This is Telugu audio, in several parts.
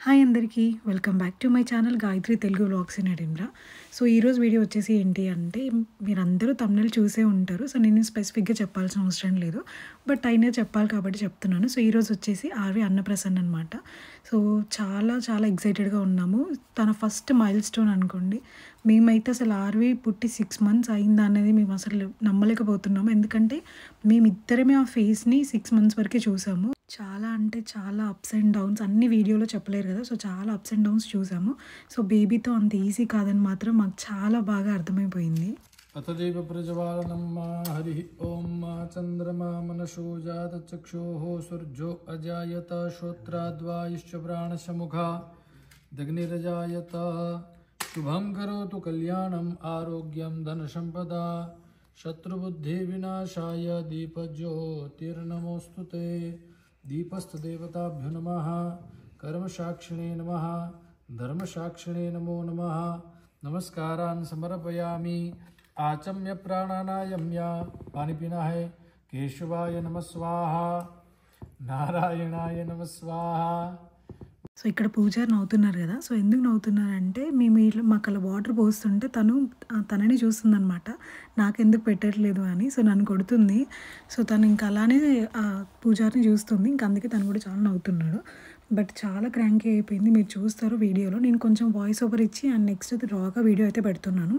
హాయ్ అందరికీ welcome back to my channel Gayatri Telugu vlogs in Edinburgh. So ఈరోజు వీడియో వచ్చేసి ఏంటి అంటే మీరందరూ తమిళ చూసే ఉంటారు. సో నేను స్పెసిఫిక్గా చెప్పాల్సిన అవసరం లేదు, బట్ అయినా చెప్పాలి కాబట్టి చెప్తున్నాను. సో ఈరోజు వచ్చేసి ఆర్వి అన్నప్రసన్న అనమాట. సో చాలా చాలా ఎక్సైటెడ్గా ఉన్నాము. తన ఫస్ట్ మైల్ స్టోన్ అనుకోండి. మేమైతే అసలు ఆర్వి పుట్టి 6 months అయిందా అనేది మేము అసలు నమ్మలేకపోతున్నాము. ఎందుకంటే మేమిద్దరమే ఆ ఫేస్ని 6 months వరకే చూసాము. చాలా అంటే చాలా అప్స్ అండ్ డౌన్స్ అన్ని వీడియోలో చెప్పలేరు కదా. సో చాలా అప్స్ అండ్ డౌన్స్ చూసాము. సో బేబీతో అంత ఈజీ కాదని మాత్రం మాకు చాలా బాగా అర్థమైపోయింది. అతదేవ ప్రజవాలనం మా హరి ఓం మా చంద్రమా మనసో జాత చక్షోః సూర్యో అజాయత శ్రోత్రాద్వాయుశ్చ ప్రాణశముఖ దగ్నిరజాయత శుభం కరోతు కళ్యాణం ఆరోగ్యం ధనసంపదా శత్రుబుద్ధి వినాశాయ దీపజ్యోతిర్నమోస్తుతే. దీపస్థదేవతాభ్యో నమః. కర్మసాక్షిణే నమః. ధర్మసాక్షిణే నమో నమః. नमस्कारान् समर्पयामि. आचम्य प्राणानायम्य पानी पीना है. केशवाय नमः स्वाहा. नारायणाय नमः स्वाहा. సో ఇక్కడ పూజారి నవ్వుతున్నారు కదా. సో ఎందుకు నవ్వుతున్నారంటే మేము ఇట్లా మాకు అలా వాటర్ పోస్తుంటే తనని చూస్తుందనమాట, నాకెందుకు పెట్టట్లేదు అని. సో నన్ను కొడుతుంది. సో తను ఇంకా అలానే పూజారిని చూస్తుంది. ఇంకా అందుకే తను కూడా చాలా నవ్వుతున్నాడు. బట్ చాలా క్రాంకీ అయిపోయింది. మీరు చూస్తారు వీడియోలో. నేను కొంచెం వాయిస్ ఓవర్ ఇచ్చి అండ్ నెక్స్ట్ అయితే రాగా వీడియో అయితే పెడుతున్నాను.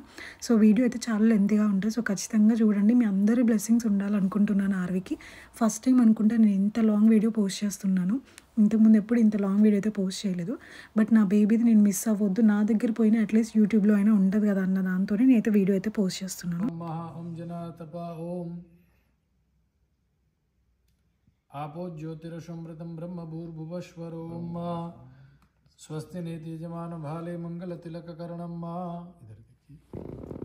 సో వీడియో అయితే చాలా లెంతీగా ఉంటుంది. సో ఖచ్చితంగా చూడండి. మీ అందరి బ్లెస్సింగ్స్ ఉండాలనుకుంటున్నాను ఆర్వికి. ఫస్ట్ టైం అనుకుంటే నేను ఇంత లాంగ్ వీడియో పోస్ట్ చేస్తున్నాను. ఇంతకుముందు ఎప్పుడు ఇంత లాంగ్ వీడియో అయితే పోస్ట్ చేయలేదు. బట్ నా బేబీది నేను మిస్ అవ్వద్దు, నా దగ్గర పోయినా అట్లీస్ట్ యూట్యూబ్లో అయినా ఉంటుంది కదా అన్న దాంతోనే నేనైతే వీడియో అయితే పోస్ట్ చేస్తున్నాను. ఓం జనాతప ఓం आपो ज्योतिरसमृतं ब्रह्म भूर्भुवस्वरो मा स्वस्ति नेति यजमान भाले मंगल तिलक कर्णम मा. इधर देखिए.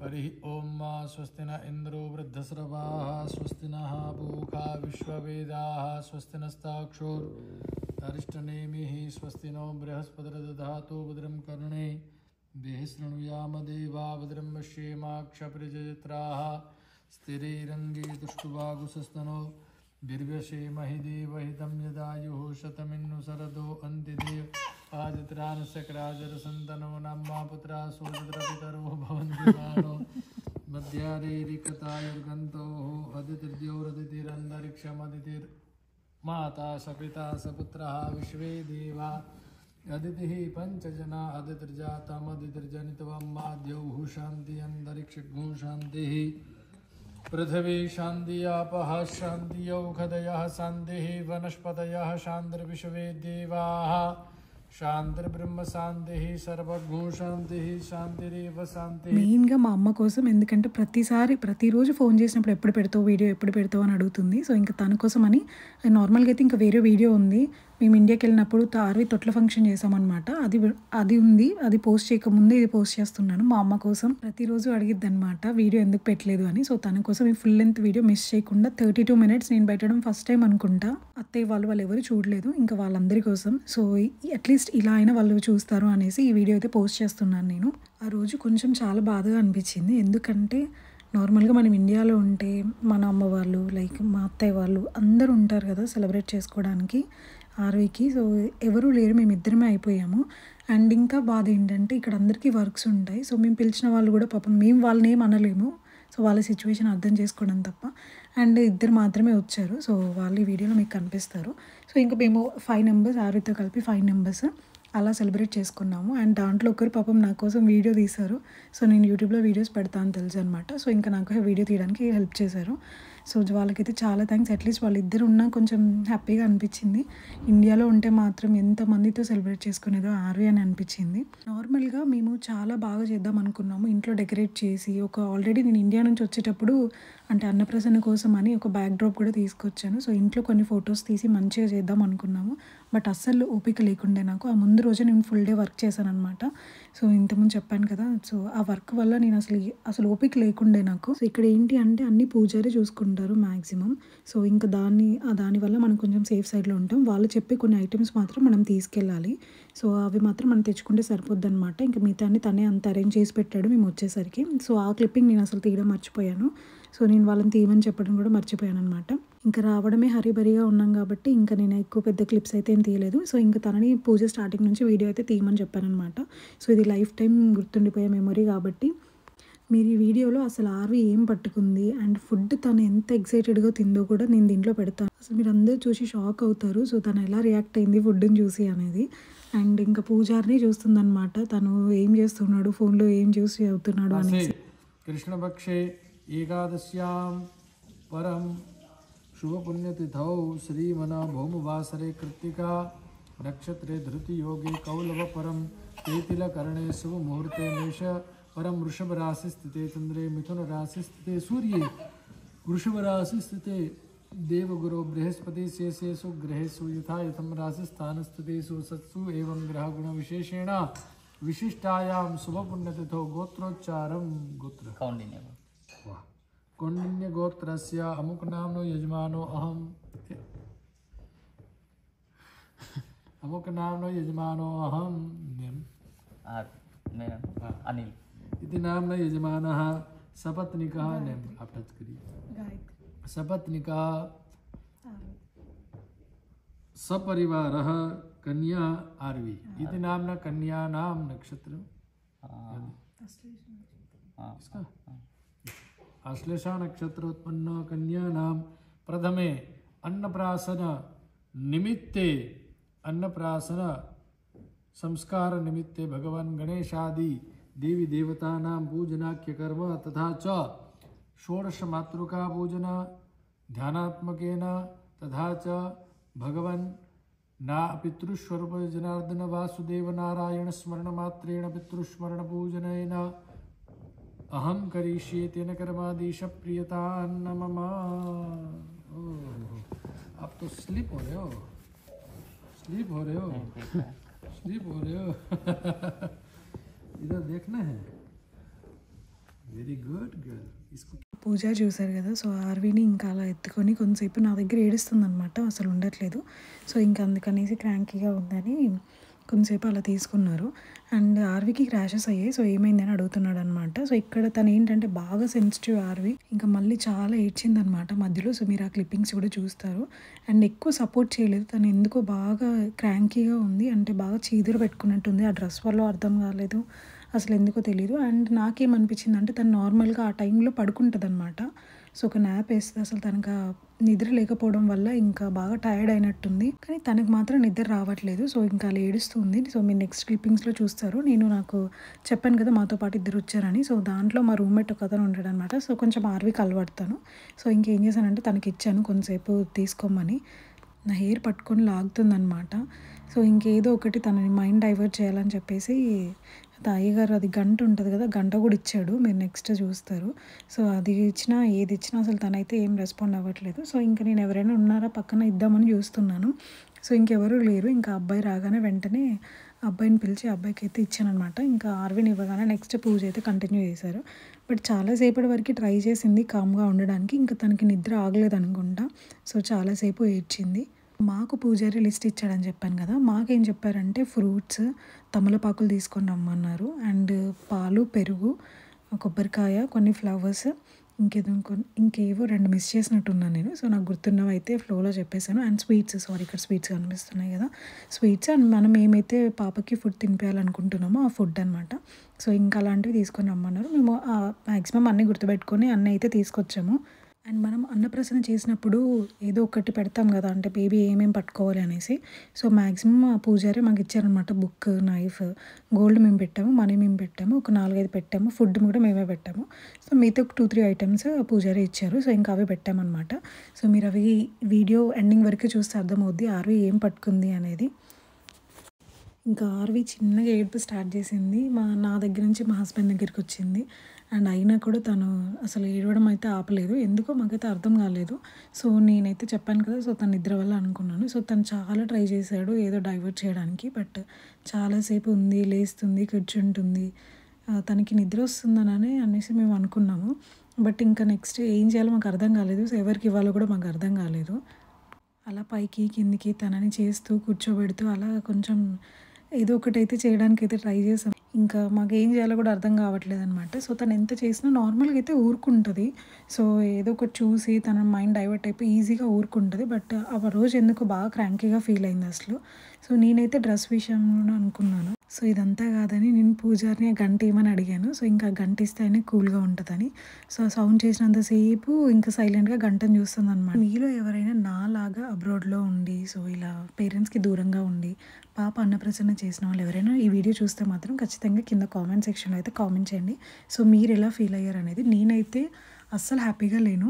हरि ओम मा स्वस्ति न इंद्रो वृद्धस्रवाः स्वस्ति नः पूषा विश्ववेदाः स्वस्ति नस्ताक्षोर अरिष्टनेमिः स्वस्ति नो बृहस्पतिर्दधातु भद्रं कर्णे देहि शृणुयाम देवा भद्रं पश्येमाक्षप्रजयत्राः स्थिरैरङ्गे तुष्टुवागुसस्तनो वीर्यसेमहि देवहितं यदायुः शतमिन्नु शरदो अन्तिदेव आदित्रानुशक्राजरसन्तनो नाम्मा पुत्रा सोदरपितरो भवन्ति मानो मध्यारेरिकतायुर्गन्तोः अदितिर्द्योरदितिरन्तरिक्षमदितिर्माता सपिता सपुत्रः विश्वे देवा अदितिः पञ्चजना अदितिर्जातमदितिर्जनित्वं माद्यौः शान्ति अन्तरिक्षगुं शान्तिः पृथिवी शान्ति आपः शान्ति औषधयः शान्तिः वनस्पतयः शान्तिर्विश्वे देवाः శాంతిర్బ్రహ్మ శాంతి సర్వగూ శాంతి శాంతిరేవ శాంతి. మెయిన్గా మా అమ్మ కోసం, ఎందుకంటే ప్రతిరోజు ఫోన్ చేసినప్పుడు ఎప్పుడు పెడతావు వీడియో ఎప్పుడు పెడతావు అని అడుగుతుంది. సో ఇంకా తన కోసం అని నార్మల్గా అయితే ఇంకా వేరే వీడియో ఉంది. మేము ఇండియాకి వెళ్ళినప్పుడు ఆర్వి తొట్ల ఫంక్షన్ చేసామన్నమాట. అది ఉంది. అది పోస్ట్ చేయకముందే ఇది పోస్ట్ చేస్తున్నాను. మా అమ్మ కోసం ప్రతిరోజు అడిగిద్ది అనమాట వీడియో ఎందుకు పెట్టలేదు అని. సో తన కోసం ఈ ఫుల్ లెంత్ వీడియో మిస్ చేయకుండా 32 minutes నేను పెట్టడం ఫస్ట్ టైం అనుకుంటా. అత్తయ్య వాళ్ళు ఎవరు చూడలేదు, ఇంకా వాళ్ళందరి కోసం. సో అట్లీస్ట్ ఇలా అయినా వాళ్ళు చూస్తారు అనేసి ఈ వీడియో అయితే పోస్ట్ చేస్తున్నాను నేను. ఆ రోజు కొంచెం చాలా బాధగా అనిపించింది. ఎందుకంటే నార్మల్గా మనం ఇండియాలో ఉంటే మన అమ్మ వాళ్ళు లైక్ మా అత్తయ్య వాళ్ళు అందరూ ఉంటారు కదా సెలబ్రేట్ చేసుకోవడానికి ఆర్వీకి. సో ఎవరూ లేరు, మేమిద్దరమే అయిపోయాము. అండ్ ఇంకా బాధ ఏంటంటే ఇక్కడ అందరికీ వర్క్స్ ఉంటాయి. సో మేము పిలిచిన వాళ్ళు కూడా పాపం మేము వాళ్ళని ఏం అనలేము. సో వాళ్ళ సిచ్యువేషన్ అర్థం చేసుకోవడం తప్ప. అండ్ ఇద్దరు మాత్రమే వచ్చారు. సో వాళ్ళు ఈ వీడియోలో మీకు కనిపిస్తారు. సో ఇంకా మేము 5 members ఆర్వీతో కలిపి 5 members అలా సెలబ్రేట్ చేసుకున్నాము. అండ్ దాంట్లో ఒకరు పాపం నా కోసం వీడియో తీశారు. సో నేను యూట్యూబ్లో వీడియోస్ పెడతాను తెలుసు అనమాట. సో ఇంకా నాకు వీడియో తీయడానికి హెల్ప్ చేశారు. సో వాళ్ళకైతే చాలా థ్యాంక్స్. అట్లీస్ట్ వాళ్ళిద్దరు ఉన్నా కొంచెం హ్యాపీగా అనిపించింది. ఇండియాలో ఉంటే మాత్రం ఎంతమందితో సెలబ్రేట్ చేసుకునేదో ఆర్వి అని అనిపించింది. నార్మల్గా మేము చాలా బాగా చేద్దాం అనుకున్నాము. ఇంట్లో డెకరేట్ చేసి ఆల్రెడీ నేను ఇండియా నుంచి వచ్చేటప్పుడు అంటే అన్నప్రసన్న కోసం అని ఒక బ్యాక్ డ్రాప్ కూడా తీసుకొచ్చాను. సో ఇంట్లో కొన్ని ఫొటోస్ తీసి మంచిగా చేద్దాం అనుకున్నాము. బట్ అస్సలు ఓపిక లేకుండే నాకు. ఆ ముందు రోజే నేను ఫుల్ డే వర్క్ చేశాను అనమాట. సో ఇంతకుముందు చెప్పాను కదా. సో ఆ వర్క్ వల్ల నేను అసలు ఓపిక లేకుండే నాకు. సో ఇక్కడ ఏంటి అంటే అన్ని పూజారి చూసుకుంటారు మ్యాక్సిమం. సో ఇంకా దానివల్ల మనం కొంచెం సేఫ్ సైడ్లో ఉంటాం. వాళ్ళు చెప్పే కొన్ని ఐటమ్స్ మాత్రం మనం తీసుకెళ్ళాలి. సో అవి మాత్రం మనం తెచ్చుకుంటే సరిపోద్ది అనమాట. ఇంకా మిగతా తనే అంత అరేంజ్ చేసి పెట్టాడు మేము వచ్చేసరికి. సో ఆ క్లిప్పింగ్ నేను అసలు తీయడం మర్చిపోయాను. సో నేను వాళ్ళని తీయమని చెప్పడం కూడా మర్చిపోయాను అనమాట. ఇంకా రావడమే హరీబరీగా ఉన్నాం కాబట్టి ఇంకా నేను ఎక్కువ పెద్ద క్లిప్స్ అయితే ఏం తీయలేదు. సో ఇంకా తనని పూజ స్టార్టింగ్ నుంచి వీడియో అయితే తీయమని చెప్పాననమాట. సో ఇది లైఫ్ టైం గుర్తుండిపోయే మెమొరీ కాబట్టి మీరు ఈ వీడియోలో అసలు ఆర్వి ఏం పట్టుకుంది అండ్ ఫుడ్ తను ఎంత ఎక్సైటెడ్గా తిందో కూడా నేను దీంట్లో పెడతాను. అసలు మీరు అందరూ చూసి షాక్ అవుతారు. సో తను ఎలా రియాక్ట్ అయింది ఫుడ్ని చూసి అనేది. అండ్ ఇంకా పూజారిని చూస్తుందన్నమాట, తను ఏం చేస్తున్నాడు, ఫోన్లో ఏం చూసి అవుతున్నాడు అనేసి. कृष्णपक्षे एकादश्यां परं शुभपुण्यतिथौ श्रीमन भौमवासरे कृत्तिका नक्षत्रे धृतियोगे कौलवपरं तेतिलकरणे शुभमुहूर्ते मेष परं वृषभराशिस्थिते चन्द्रे मिथुनराशिस्थिते सूर्ये वृषभराशिस्थिते देवगुरो बृहस्पति शेषेषु ग्रहेषु यथा यथं राशिस्थानस्थितेषु सत्सु एवं ग्रहगुणविशेषेण विशिष्टायां शुभपुण्यतिथौ गोत्रोच्चारं गोत्र कौंडिन्य गोत्रस्य अमुक नामनो यजमानो अहम् अमुक नामनो यजमानो अहम् अनिल इति नाम्ना यजमानः सपत्निकः नेम आप टच करिए सपत्निकः सपरिवारः कन्या आर्वी इति नाम्ना कन्यानां नक्षत्र आश्लेषा नक्षत्र उत्पन्न कन्यानां प्रथमे अन्नप्राशन निमित्ते अन्नप्राशन संस्कार निमित्ते भगवान गणेशादि देवी देवतानां पूजनाख्य कर्म तथा च षोडश मातृका पूजन ध्यानात्मकेन तथा च भगवान ना पितृस्वरूप जनार्दन वासुदेव नारायण स्मरण मात्रेण पितृस्मरण पूजनेन अहम करिष्ये तेन कर्मादिश प्रियता मम। आप तो स्लीप हो रहे हो, स्लीप हो रहे हो, स्लीप हो रहे हो। इधर देखना है। Very good girl. इसको పూజ చూసారు కదా. సో ఆర్వీని ఇంకా అలా ఎత్తుకొని కొంతసేపు నా దగ్గర ఏడుస్తుంది అనమాట, అసలు ఉండట్లేదు. సో ఇంకా అందుకనేసి క్రాంకీగా ఉందని కొంతసేపు అలా తీసుకున్నారు. అండ్ ఆర్వీకి క్రాషెస్ అయ్యాయి. సో ఏమైందని అడుగుతున్నాడు అనమాట. సో ఇక్కడ తను ఏంటంటే బాగా సెన్సిటివ్ ఆర్వీ, ఇంకా మళ్ళీ చాలా ఏడ్చిందనమాట మధ్యలో. సో మీరు ఆ క్లిప్పింగ్స్ కూడా చూస్తారు. అండ్ ఎక్కువ సపోర్ట్ చేయలేదు తను, ఎందుకో బాగా క్రాంకీగా ఉంది, అంటే బాగా చీదర పెట్టుకున్నట్టుంది. ఆ డ్రెస్ వల్ల అర్థం కాలేదు, అసలు ఎందుకో తెలియదు. అండ్ నాకేమనిపించింది అంటే తను నార్మల్గా ఆ టైంలో పడుకుంటుంది అనమాట. సో ఒక న్యాప్ వేస్తే అసలు తనకు నిద్ర లేకపోవడం వల్ల ఇంకా బాగా టైర్డ్ అయినట్టుంది, కానీ తనకు మాత్రం నిద్ర రావట్లేదు. సో ఇంకా అలా ఏడుస్తుంది. సో మీరు నెక్స్ట్ క్లిప్పింగ్స్లో చూస్తారు. నాకు చెప్పాను కదా మాతో పాటు ఇద్దరు వచ్చారని. సో దాంట్లో మా రూమ్మేట్ ఒక అతను ఉంటాడు అనమాట. సో కొంచెం ఆర్వీకి అలవాడతాను. సో ఇంకేం చేశానంటే తనకి ఇచ్చాను కొంతసేపు తీసుకోమని. నా హెయిర్ పట్టుకొని లాగుతుందనమాట. సో ఇంకేదో ఒకటి తనని మైండ్ డైవర్ట్ చేయాలని చెప్పేసి అయ్యగారు అది గంట ఉంటుంది కదా, గంట కూడా ఇచ్చాడు, మీరు నెక్స్ట్ చూస్తారు. సో అది ఇచ్చినా ఏది ఇచ్చినా అసలు తనైతే ఏం రెస్పాండ్ అవ్వట్లేదు. సో ఇంకా నేను ఎవరైనా ఉన్నారా పక్కన ఇద్దామని చూస్తున్నాను. సో ఇంకెవరూ లేరు. ఇంకా అబ్బాయి రాగానే వెంటనే అబ్బాయిని పిలిచి అబ్బాయికి అయితే ఇచ్చానమాట. ఇంకా ఆర్వీని ఇవ్వగానే నెక్స్ట్ పూజ అయితే కంటిన్యూ చేశారు. బట్ చాలాసేపటి వరకు ట్రై చేసింది కామ్గా ఉండడానికి, ఇంకా తనకి నిద్ర ఆగలేదు అనుకుంటా. సో చాలాసేపు ఏడ్చింది. మాకు పూజారి లిస్ట్ ఇచ్చాడని చెప్పాను కదా, మాకేం చెప్పారంటే ఫ్రూట్స్, తమలపాకులు తీసుకొని రమ్మన్నారు. అండ్ పాలు, పెరుగు, కొబ్బరికాయ, కొన్ని ఫ్లవర్స్, ఇంకేవో 2 మిస్ చేసినట్టున్నాను నేను. సో నాకు గుర్తున్నవి అయితే ఫ్లోలో చెప్పేశాను. అండ్ స్వీట్స్, సారీ ఇక్కడ స్వీట్స్ కనిపిస్తున్నాయి కదా, స్వీట్స్. అండ్ మనం ఏమైతే పాపకి ఫుడ్ తినిపించాలనుకుంటున్నామో ఆ ఫుడ్ అనమాట. సో ఇంకా అలాంటివి తీసుకొని రమ్మన్నారు. మేము మ్యాక్సిమం అన్నీ గుర్తుపెట్టుకొని అన్నీ అయితే తీసుకొచ్చాము. అండ్ మనం అన్నప్రాసన చేసినప్పుడు ఏదో ఒకటి పెడతాం కదా, అంటే బేబీ ఏమేమి పట్టుకోవాలి అనేసి. సో మ్యాక్సిమం పూజారి మాకు ఇచ్చారనమాట. బుక్, నైఫ్, గోల్డ్ మేము పెట్టాము, మనీ మేము పెట్టాము, ఒక 4-5 పెట్టాము, ఫుడ్ కూడా మేమే పెట్టాము. సో మిగతా ఒక 2-3 ఐటమ్స్ పూజారి ఇచ్చారు. సో ఇంకా అవి పెట్టామన్నమాట. సో మీరు అవి వీడియో ఎండింగ్ వరకు చూస్తే అర్థమవుద్ది ఆర్వీ ఏం పట్టుకుంది అనేది. ఇంకా ఆర్వీ చిన్నగా ఏడుపు స్టార్ట్ చేసింది. నా దగ్గర నుంచి మా హస్బెండ్ దగ్గరికి వచ్చింది. అండ్ అయినా కూడా తను అసలు ఏడవడం అయితే ఆపలేదు. ఎందుకో మాకైతే అర్థం కాలేదు. సో నేనైతే చెప్పాను కదా, సో తను నిద్ర వల్ల అనుకున్నాను. సో తను చాలా ట్రై చేశాడు ఏదో డైవర్ట్ చేయడానికి. బట్ చాలాసేపు ఉంది, లేస్తుంది, కూర్చుంటుంది, తనకి నిద్ర వస్తుందని అనేసి మేము అనుకున్నాము. బట్ ఇంకా నెక్స్ట్ ఏం చేయాలో మాకు అర్థం కాలేదు. సో ఎవరికి ఇవ్వాలో కూడా మాకు అర్థం కాలేదు. అలా పైకి కిందికి తనని చేస్తూ కూర్చోబెడుతూ అలా కొంచెం ఏదో ఒకటైతే చేయడానికైతే ట్రై చేసాం. ఇంకా మాకేం చేయాలో కూడా అర్థం కావట్లేదనమాట. సో, తను ఎంత చేసినా నార్మల్‌గా అయితే ఊరుకుంటది. సో, ఏదో ఒకటి చూసి తన మైండ్ డైవర్ట్ అయిపోయి ఈజీగా ఊరుకుంటది. బట్ ఆ రోజు ఎందుకో బాగా క్రాంకీగా ఫీల్ అయింది అసలు. సో, నేనైతే డ్రెస్ విషయంలోనే అనుకున్నాను. సో, ఇదంతా కాదని నేను పూజారిని ఆ గంట ఇయ్యమని అడిగాను. సో, ఇంకా గంట ఇస్తే ఆయనే కూల్‌గా ఉంటదని. సో, సౌండ్ చేసినంత సేపు ఇంకా సైలెంట్‌గా గంటని చూస్తుందనమాట. మీలో ఎవరైనా నాలాగా అబ్రాడ్‌లో ఉండి, సో, ఇలా పేరెంట్స్‌కి దూరంగా ఉండి పాప అన్నప్రసన్న చేసిన వాళ్ళు ఎవరైనా ఈ వీడియో చూస్తే మాత్రం ఖచ్చితంగా కింద కామెంట్ సెక్షన్‌లో అయితే కామెంట్ చేయండి. సో, మీరు ఎలా ఫీల్ అయ్యారనేది. నేనైతే అస్సలు హ్యాపీగా లేను.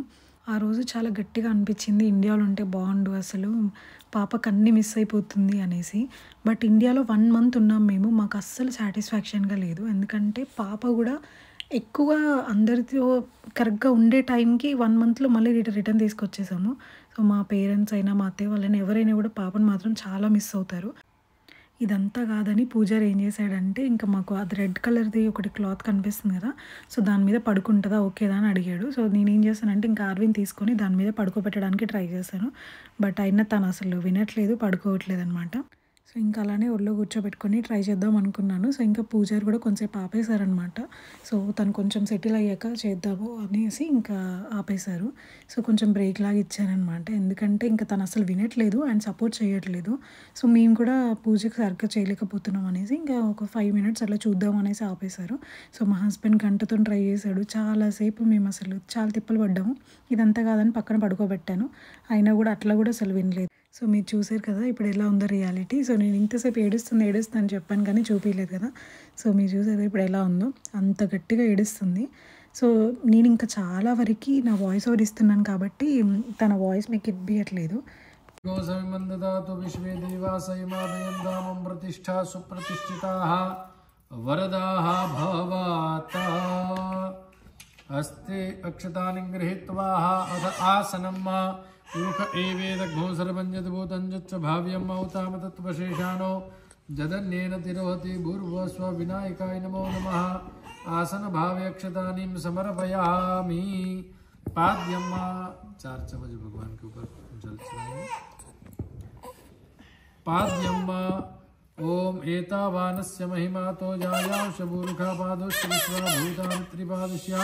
ఆ రోజు చాలా గట్టిగా అనిపించింది. ఇండియాలో ఉంటే బాగుండు అసలు, పాపకు అన్నీ మిస్ అయిపోతుంది అనేసి. బట్ ఇండియాలో 1 మంత్ ఉన్నాం మేము. మాకు అస్సలు సాటిస్ఫాక్షన్‌గా లేదు. ఎందుకంటే పాప కూడా ఎక్కువ అందరితో కరెక్ట్‌గా ఉండే టైంకి 1 మంత్‌లో మళ్ళీ రిటర్న్ తీసుకొచ్చేసాము. సో, మా పేరెంట్స్ అయినా, మా అత్తయ్య వాళ్ళైనా ఎవరైనా కూడా పాపను మాత్రం చాలా మిస్ అవుతారు. ఇదంతా కాదని పూజారి ఏం చేశాడంటే, ఇంకా మాకు అది రెడ్ కలర్‌ది ఒకటి క్లాత్ కనిపిస్తుంది కదా! సో, దాని మీద పడుకుంటదా? ఓకేదా? అని అడిగాడు. సో, నేనేం చేశానంటే ఇంకా ఆర్విని తీసుకొని దాని మీద పడుకోబెట్టడానికి ట్రై చేశాను. బట్ అయినా తను అసలు వినట్లేదు, పడుకోవట్లేదనమాట. సో, ఇంకా అలానే ఒళ్ళో కూర్చోబెట్టుకొని ట్రై చేద్దాం అనుకున్నాను. సో, ఇంకా పూజారి కూడా కొంచెంసేపు ఆపేశారనమాట. సో, తను కొంచెం సెటిల్ అయ్యాక చేద్దాము అనేసి ఇంకా ఆపేశారు. సో, కొంచెం బ్రేక్ లాగా ఇచ్చారనమాట. ఎందుకంటే ఇంకా తను అసలు వినట్లేదు అండ్ సపోర్ట్ చేయట్లేదు. సో, మేము కూడా పూజకి సరిగ్గా చేయలేకపోతున్నాం అనేసి ఇంకా ఒక 5 మినిట్స్ అట్లా చూద్దాం అనేసి ఆపేశారు. సో, మా హస్బెండ్ గంటతోని ట్రై చేశాడు. చాలాసేపు మేము అసలు చాలా తిప్పలు పడ్డాము. ఇదంతా కాదని పక్కన పడుకోబెట్టాను. అయినా కూడా అట్లా కూడా అసలు వినలేదు. సో, మీరు చూసారు కదా ఇప్పుడు ఎలా ఉందో రియాలిటీ. సో, నేను ఇంతసేపు ఏడుస్తుంది అని చెప్పాను కానీ చూపియలేదు కదా! సో, మీరు చూసారు ఇప్పుడు ఎలా ఉందో. అంత గట్టిగా ఏడుస్తుంది. సో, నేను ఇంకా చాలా వరకి నా వాయిస్ ఓవర్ ఇస్తున్నాను కాబట్టి తన వాయిస్ మీకు ఇనిపియట్లేదు. गोसविमन्ददातु विश्वे देवासयमादयं दामं प्रतिष्ठा सुप्रतिष्ठिताः वरदाः भवाता हस्ते अक्षतानि गृहीत्वा अथ आसनं यूख एवेदघोसरपञ्चभूतञ्जच्च भाव्यं मौतामतत्वशेषानो जदन्येन तिरोहति भूर्भुवस्वविनायकाय नमो नमः आसनभावे अक्षतानि समर्पयामि पाद्यं 4 चम्मच भगवान के ऊपर जल चढ़ाएंगे पाद्यम ओम एतावानस्य महिमा तो जायाशबूर्खा पादोश्च विश्वभूतानि त्रिपादस्या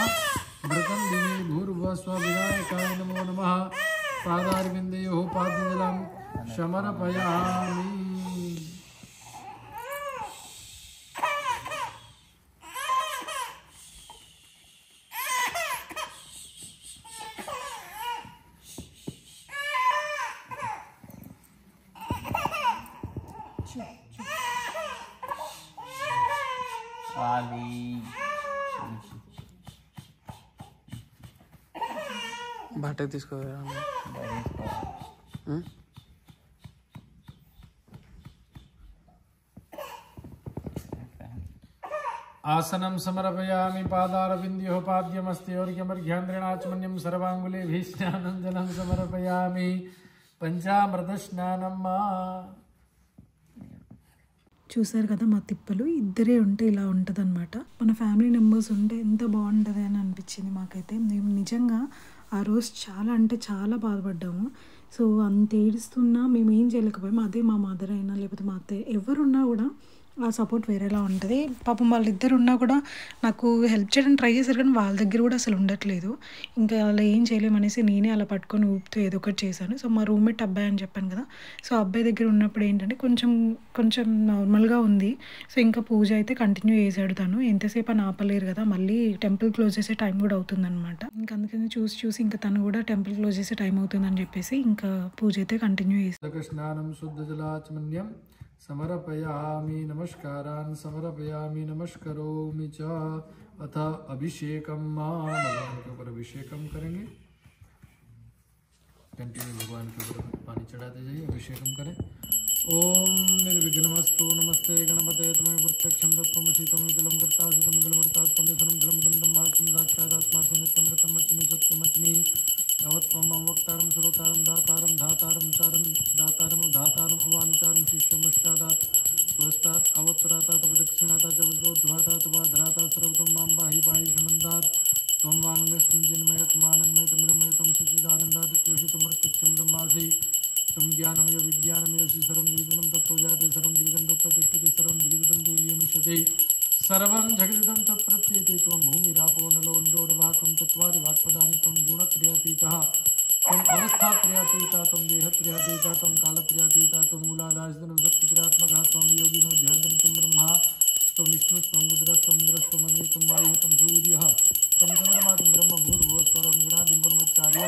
व्रतं दिने भूर्भुवस्वविनायकाय नमो नमः पादारविन्दयोः पादजलं समर्पयामि బట్టకు తీసుకోరా आसनं समर्पयामि पादारविन्द्योः पाद्यमस्ति और्घ्यमर्घ्यान्द्रेणाचमन्यं सर्वाङ्गुलीभिः स्नानं जलं समर्पयामि పంచామృతస్నానమ్మ. చూసారు కదా మా తిప్పలు. ఇద్దరే ఉంటే ఇలా ఉంటుందన్నమాట. మన ఫ్యామిలీ మెంబర్స్ ఉంటే ఎంత బాగుంటుంది అని అనిపించింది మాకైతే. మేము నిజంగా ఆ రోజు చాలా అంటే చాలా బాధపడ్డాము. సో అంత ఏడుస్తున్నా మేము ఏం చేయలేకపోయాము. అదే మా మదర్ అయినా లేకపోతే మా అత్తయ్య ఎవరున్నా కూడా ఆ సపోర్ట్ వేరేలా ఉంటుంది. పాపం వాళ్ళిద్దరు ఉన్నా కూడా నాకు హెల్ప్ చేయడానికి ట్రై చేశారు కానీ వాళ్ళ దగ్గర కూడా అసలు ఉండట్లేదు. ఇంకా అలా ఏం చేయలేమనేసి నేనే అలా పట్టుకొని ఊపుతూ ఏదో ఒకటి చేశాను. సో మా రూమ్మేట్ అబ్బాయి అని చెప్పాను కదా, సో అబ్బాయి దగ్గర ఉన్నప్పుడు ఏంటంటే కొంచెం నార్మల్గా ఉంది. సో ఇంకా పూజ అయితే కంటిన్యూ చేశాడు తను. ఎంతసేపు అని ఆపలేరు కదా, మళ్ళీ టెంపుల్ క్లోజ్ చేసే టైం కూడా అవుతుందన్నమాట. ఇంకా అందుకని చూసి ఇంకా తను కూడా టెంపుల్ క్లోజ్ చేసే టైం అవుతుందని చెప్పేసి ఇంకా పూజ అయితే కంటిన్యూ చేశాడు. స్నానం శుద్ధ జలాచమన్యం समर्पयामि नमस्कारान् समर्पयामि नमस्करोमि च अथ अभिषेकम भगवान के ऊपर अभिषेकम करेंगे. कंटिन्यू भगवान के ऊपर पानी चढ़ाते जाइए, अभिषेकम करें. ओम निर्विघ्नमस्तु नमस्ते गणपते तमेव प्रत्यक्षं तत्त्वमसि तमेव कर्तासितं गलवर्तात्मनिधनं गलमिदं ब्रह्माख्यं साक्षादात्मा नित्यमृतमच्मि सत्यमच्मि यावत्त्वं मम वक्तारं श्रोतारं दातारं धातारं चारं दातारं धातारं अवानुचारं शिष्यमश्चादात् पुरस्तात् अवत्तरातात् प्रदक्षिणातात् च वज्रोद्ध्वातात् वाधरातात् सर्वतं मां पाहि शमन्दात् त्वं वाङ्मयस्त्वं जिन्मयत् मानन्मयत् मिरमयतं सच्चिदानन्दात् त्योषितं प्रत्यक्षं ब्रह्मासि तं ज्ञानमय विज्ञानमय सर्वं जगदिदं तत्त्वो जाते सर्वं जगदिदं तत्त्वतिष्ठति सर्वं जगदिदं तुल्यमिष्यते सर्वं जगदिदं तत्प्रत्येते त्वं भूमिरापो नलो निरोधवाक्यं चत्वारि वाक्पदानि त्वं गुणत्रयातीतः त्वम् अवस्थात्रयातीतः त्वं देहत्रयातीतः त्वं कालत्रयातीतः त्वं मूलाधारस्तं शक्तित्रयात्मकः त्वं योगिनो ध्यानं ब्रह्मा त्वं विष्णुस्त्वं रुद्रस्त्वं इन्द्रस्त्वं अग्निः त्वं वायुः त्वं सूर्यः त्वं चन्द्रमा त्वं ब्रह्म भूर्भुवस्वरं गणादिं ब्रह्मचार्य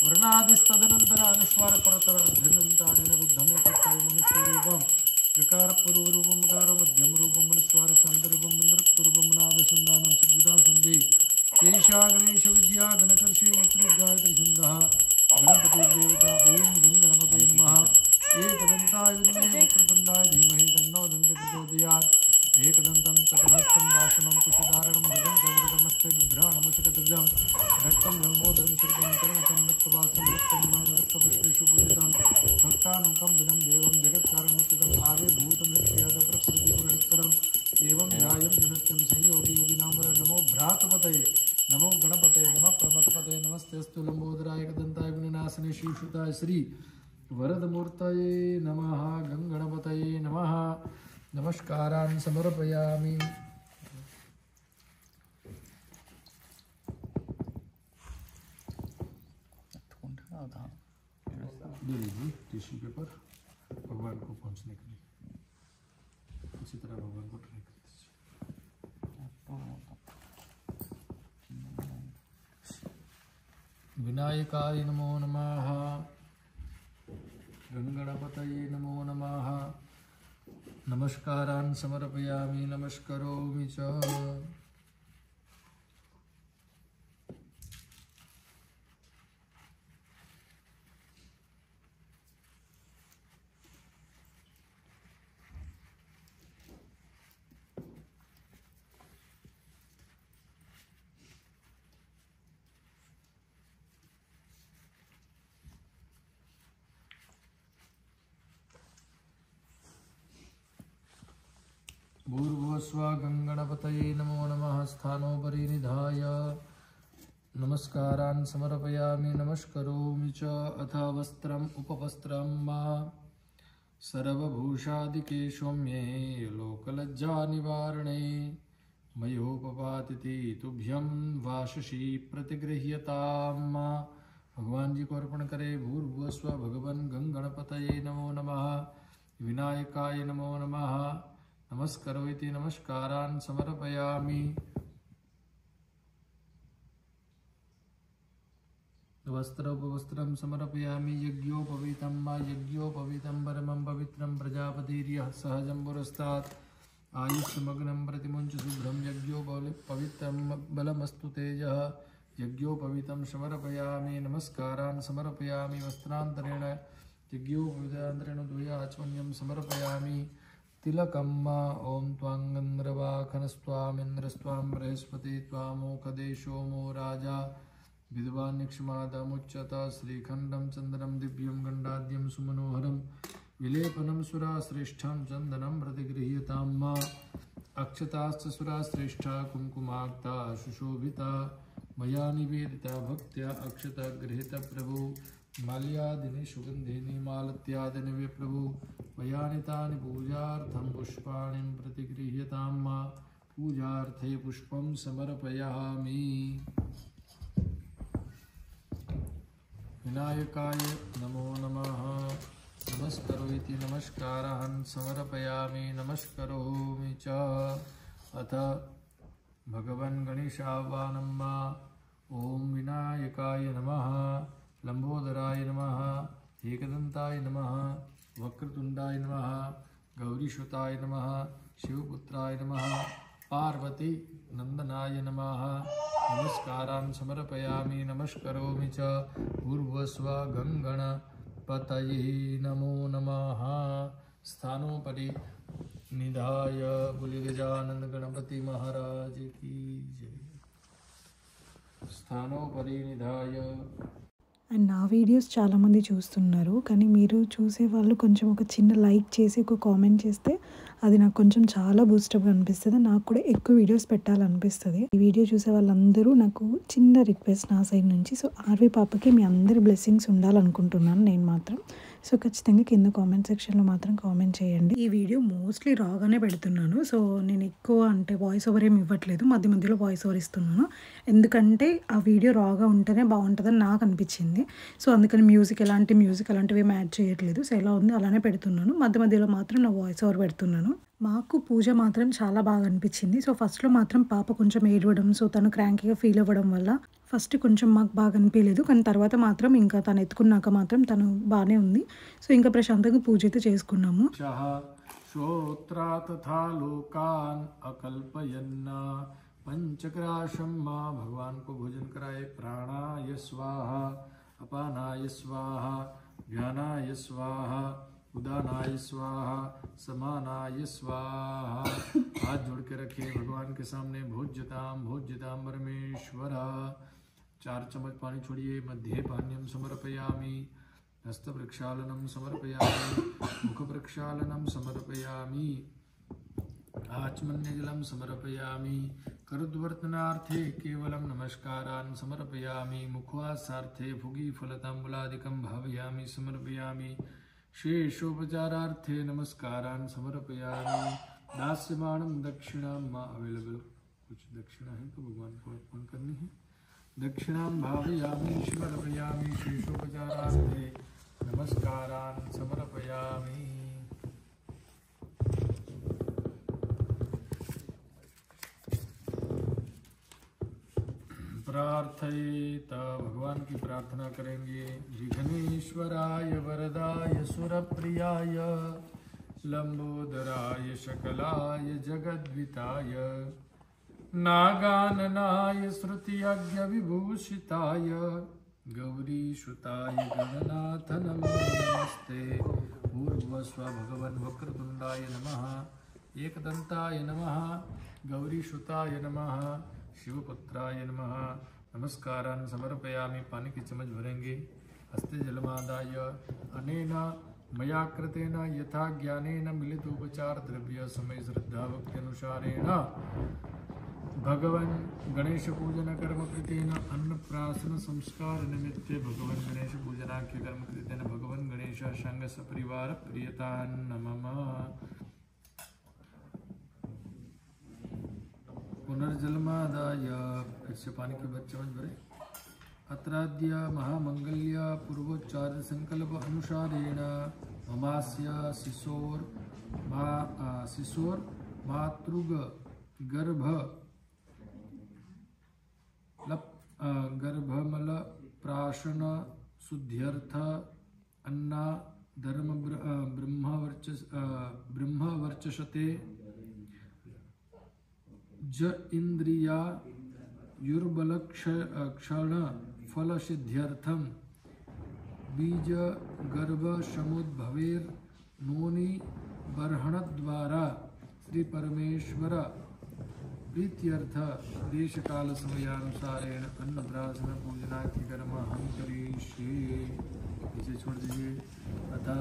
वर्णादिस्तदनन्तर अनुस्वारपरतराध्यनन्तारेण रुद्धमेतत्तैमुनिस्वरूपं गकारपूर्वरूपं मकारो मध्यमरूपं मनस्वारशान्तरूपं नृत्तरूपं नादसन्धानं सद्गुदासन्धि शेषा गणेश विद्या गणकर्षि मित्रगायत्री छन्दः गणपतिर्देवता ॐ गणपते नमः एकदन्ताय विद्महे वक्रतुण्डाय धीमहि तन्नो दन्ति प्रचोदयात् एकदन्तं चतुर्हस्तं दाशनं कुशधारणं मृगं चवरदमस्ते बिभ्राणमचकतजं रक्तं लम्बोदरं सर्वं कर्मकं रक्तवासं रक्तविमानं रक्तपुष्पेषु पूजितं भक्तानुकं विनं देवं जगत्कारणमुक्तं आविर्भूतं प्रकृतिपुरस्करम् एवं ध्यायं जनत्यं संयोगी योगिनाम्बर नमो भ्रातपतये नमो गणपते नमः प्रमथपते नमस्तेस्तु लंबोदराय एकदन्ताय विनाशने श्रीसुताय श्री वरदमूर्तये नमः गंगणपतये नमः नमस्कारान् समर्पयामि ले लीजिए टिश्यू पेपर भगवान को पहुंचने के लिए इसी तरह भगवान को ट्राई कर दीजिए। विनायकाय नमो नमः गंगणपतये नमो नमः नमस्कारान् समर्पयामि नमस्करोमि च। भूर्भुवस्व गंगणपतये नमो नमः स्थानोपरि निधाय नमस्कारान् समर्पयामि नमस्करोमि च। अथ वस्त्रम् उपवस्त्रं मा सर्वभूषादिके सौम्ये लोकलज्जानिवारणे मयोपपातिथि तुभ्यं वाशसी प्रतिगृह्यताम्। भगवान जी को अर्पण करे। भूर्भुवस्व भगवन् गंगणपतये नमो नमः विनायकाय नमो नमः नमस्करोति नमस्कारान् समर्पयामि। वस्त्रोपवस्त्रं समर्पयामि यज्ञोपवीतं मा यज्ञोपवीतं परमं पवित्रं प्रजापतिर्यः सहजं पुरस्तात् आयुष्यमग्नं प्रतिमुञ्च शुभ्रं यज्ञोपवित्रं बलमस्तु तेजः यज्ञोपवीतं समर्पयामि नमस्कारान् समर्पयामि। वस्त्रान्तरेण यज्ञोपवीतान्तरेण द्वयाचमन्यं समर्पयामि। तिलकं मा ॐ त्वाङ्गन्द्रवाखनस्त्वामिन्द्रस्त्वां बृहस्पति त्वामोखदेशो मो राजा विद्वान्यक्षमादमुच्यत श्रीखण्डं चन्दनं दिव्यं गण्डाद्यं सुमनोहरं विलेपनं सुराश्रेष्ठं चन्दनं प्रतिगृह्यतां मा अक्षताश्च सुराश्रेष्ठा कुङ्कुमाक्ता सुशोभिता मया निवेदिता भक्त्या अक्षता गृहीता प्रभु माल्यादिनि सुगन्धिनि मालत्यादिनि वे प्रभु मयानि तानि पूजार्थं पुष्पाणिं प्रतिगृह्यतां मा पूजार्थे पुष्पं समर्पयामि। विनायकाय नमो नमः नमस्करोति नमस्कारान् समर्पयामि नमस्करोमि च। अथ भगवन् गणेशाह्वानं मा ॐ विनायकाय नमः लंबोदराय नमः एकदन्ताय नमः वक्रतुण्डाय नमः गौरीसुताय नमः शिवपुत्राय नमः पार्वती नंदनाय नमः नमस्कारान् समर्पयामि नमस्करोमि च। भूर्भुवस्व गंगणपतये नमो नमः स्थानोपरि निधाय बोलिए गजानन गणपति महाराज की जय। स्थानोपरि निधाय। అండ్ నా వీడియోస్ చాలామంది చూస్తున్నారు, కానీ మీరు చూసే వాళ్ళు కొంచెం ఒక చిన్న లైక్ చేసి ఒక కామెంట్ చేస్తే అది నాకు కొంచెం చాలా బూస్టప్గా అనిపిస్తుంది, నాకు కూడా ఎక్కువ వీడియోస్ పెట్టాలనిపిస్తుంది. ఈ వీడియో చూసే వాళ్ళందరూ నాకు చిన్న రిక్వెస్ట్ నా సైడ్ నుంచి. సో ఆర్వి పాపకి మీ అందరి బ్లెస్సింగ్స్ ఉండాలనుకుంటున్నాను నేను మాత్రం. సో ఖచ్చితంగా కింద కామెంట్ సెక్షన్లో మాత్రం కామెంట్ చేయండి. ఈ వీడియో మోస్ట్లీ రాగానే పెడుతున్నాను. సో నేను ఎక్కువ అంటే వాయిస్ ఓవర్ ఏమి ఇవ్వట్లేదు, మధ్య మధ్యలో వాయిస్ ఓవర్ ఇస్తున్నాను. ఎందుకంటే ఆ వీడియో రాగా ఉంటేనే బాగుంటుందని నాకు అనిపించింది. సో అందుకని మ్యూజిక్ అలాంటివి ఏమి యాడ్ చేయట్లేదు. సో ఎలా ఉంది అలానే పెడుతున్నాను. మధ్య మధ్యలో మాత్రం నా వాయిస్ ఓవర్ పెడుతున్నాను. మాకు పూజ మాత్రం చాలా బాగా అనిపించింది. సో ఫస్ట్‌లో మాత్రం పాప కొంచెం ఏడవడం, సో తను క్రాంకీగా ఫీల్ అవ్వడం వల్ల ఫస్ట్ కొంచెం మాకు బాగా అనిపించలేదు. కానీ తర్వాత మాత్రం ఇంకా తను ఎత్తుకున్నాక మాత్రం తను బాగానే ఉంది. సో ఇంకా ప్రశాంతంగా పూజ అయితే చేసుకున్నాము. श्रोत्रा तथा लोकान अकल्पयन्न पंचक्राशम माँ भगवान को भोजन कराए। प्राणाय स्वाहा, अपानाय स्वाहा, व्यानाय स्वाहा, उदानाय स्वाहा, समानाय स्वाहा। हाथ जोड़ के रखे भगवान के सामने। भोज्यताम परमेश्वर। 4 चम्मच पानी छोड़िए। मध्ये पानीयम समर्पयामि। हस्तप्रक्षालनं समर्पयामि। मुखप्रक्षालनं समर्पयामि। आचमन्यजलं समर्पयामि। करुद्वर्तनार्थे केवलं नमस्कारान् समर्पयामि। मुखवासार्थे फुगीफलताम्बूलादिकं भावयामि समर्पयामि। शेषोपचारार्थे नमस्कारान् समर्पयामि। दास्यमानं दक्षिणां माँ अवेलेबल। कुछ दक्षिणा है तो भगवान को अर्पण करनी है। दक्षिणां भावयामि समर्पयामि। शेषोपचारार्थे नमस्कारान् समर्पयामि। प्रार्थयेत, भगवान की प्रार्थना करेंगे। विघ्नेश्वराय वरदाय सुरप्रियाय लंबोदराय सकलाय जगद्विताय नागाननाय श्रुतियज्ञ विभूषिताय गौरीसुताय गणनाथ नमो नमस्ते। पूर्वस्व भगवन् वक्रतुण्डाय नमः। एकदन्ताय नमः। गौरीसुताय नमः। शिवपुत्राय नमः। नमस्कारान् समर्पयामि। पानी की चम्मच भरेंगे। हस्ते जलमादाय अनेन मया कृतेन यथा ज्ञानेन मिलितोपचार द्रव्य समय श्रद्धा भक्ति अनुसारेण भगवन् गणेश पूजन कर्म कृतेन अन्नप्राशन संस्कार निमित्ते भगवन् गणेश पूजनाख्य कर्म कृतेन भगवन् गणेश संग सपरिवार प्रियता नमः। पुनर्जलमादाय फिर से पानी की 2 चम्मच भरे। अत्राद्य महामंगल्य पूर्वोच्चार संकल्प अनुसारेण ममास्य शिशोर मातृग गर्भ गर्भमल प्राशन शुद्ध्यर्थ अन्ना धर्म ब्रह्मवर्चसते ज इंद्रिया युर्बल क्षण फल सिद्ध्यर्थम बीज गर्भ समुद्भवेर नोनि बर्हण द्वारा श्री परमेश्वर प्रीत्यर्थ देश काल समयानुसारेण अन्नप्राशन पूजनाख्य कर्म हम करिष्ये। इसे छोड़ दीजिए। अतः